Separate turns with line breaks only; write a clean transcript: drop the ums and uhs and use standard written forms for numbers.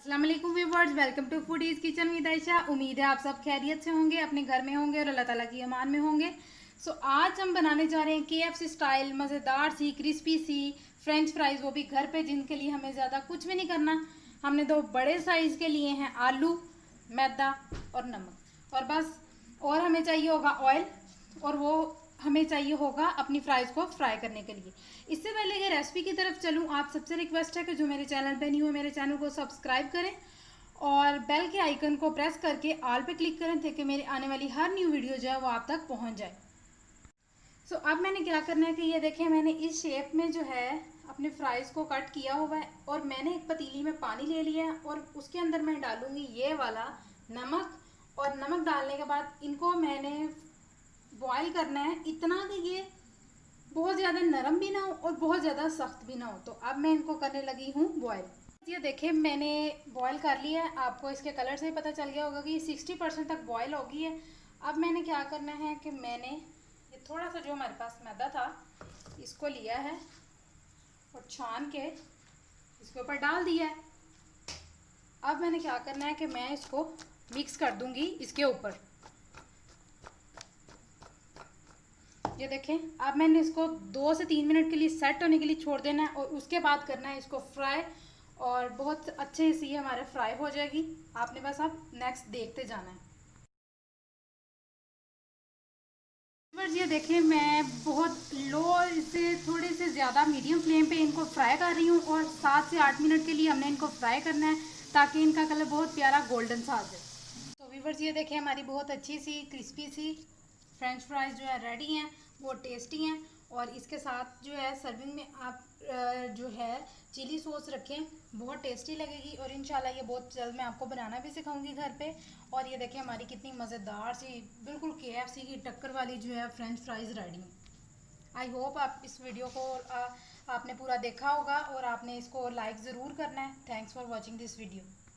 अस्सलाम वालेकुम viewers, welcome to foodies kitchen with Ayesha. उम्मीद है आप सब खैरियत से होंगे, अपने घर में होंगे और अल्लाह ताला की अमान में होंगे। आज हम बनाने जा रहे हैं KFC स्टाइल मज़ेदार सी क्रिस्पी सी फ्रेंच फ्राइज़, वो भी घर पे, जिनके लिए हमें ज़्यादा कुछ भी नहीं करना। हमने 2 बड़े साइज़ के लिए हैं आलू, मैदा और नमक, और बस। और हमें चाहिए होगा ऑयल, और वो हमें चाहिए होगा अपनी फ्राइज़ को फ्राई करने के लिए। इससे पहले कि रेसिपी की तरफ चलूँ, आप सबसे रिक्वेस्ट है कि जो मेरे चैनल पे नहीं हो, मेरे चैनल को सब्सक्राइब करें और बेल के आइकन को प्रेस करके ऑल पे क्लिक करें ताकि मेरी आने वाली हर न्यू वीडियो जो है वो आप तक पहुंच जाए। अब मैंने क्या करना है कि ये देखें, मैंने इस शेप में जो है अपने फ्राइज़ को कट किया हुआ है, और मैंने एक पतीली में पानी ले लिया है और उसके अंदर मैं डालूंगी ये वाला नमक। और नमक डालने के बाद इनको मैंने बॉयल करना है, इतना कि ये बहुत ज़्यादा नरम भी ना हो और बहुत ज़्यादा सख्त भी ना हो। तो अब मैं इनको करने लगी हूँ बॉयल। ये देखिए, मैंने बॉयल कर लिया है। आपको इसके कलर से ही पता चल गया होगा कि 60% तक बॉयल हो गई है। अब मैंने क्या करना है कि मैंने ये थोड़ा सा जो हमारे पास मैदा था इसको लिया है और छान के इसके ऊपर डाल दिया है। अब मैंने क्या करना है कि मैं इसको मिक्स कर दूंगी इसके ऊपर। ये देखें, अब मैंने इसको 2 से 3 मिनट के लिए सेट होने के लिए छोड़ देना है, और उसके बाद करना है इसको फ्राई, और बहुत अच्छे से ये हमारे फ्राई हो जाएगी। आपने बस अब नेक्स्ट देखते जाना है। बस ये देखें, मैं बहुत लो से थोड़े से ज़्यादा मीडियम फ्लेम पे इनको फ्राई कर रही हूँ, और 7 से 8 मिनट के लिए हमने इनको फ्राई करना है ताकि इनका कलर बहुत प्यारा गोल्डन सा आ जाए। तो व्यूअर्स, ये देखें, हमारी बहुत अच्छी सी क्रिस्पी सी फ्रेंच फ्राइज जो है रेडी हैं, बहुत टेस्टी हैं। और इसके साथ जो है सर्विंग में आप जो है चिली सॉस रखें, बहुत टेस्टी लगेगी। और इंशाल्लाह ये बहुत जल्द मैं आपको बनाना भी सिखाऊंगी घर पे। और ये देखें, हमारी कितनी मज़ेदार सी बिल्कुल KFC की टक्कर वाली जो है फ्रेंच फ्राइज़ रेडी हैं। आई होप आप इस वीडियो को आपने पूरा देखा होगा और आपने इसको लाइक ज़रूर करना है। Thanks for watching this video.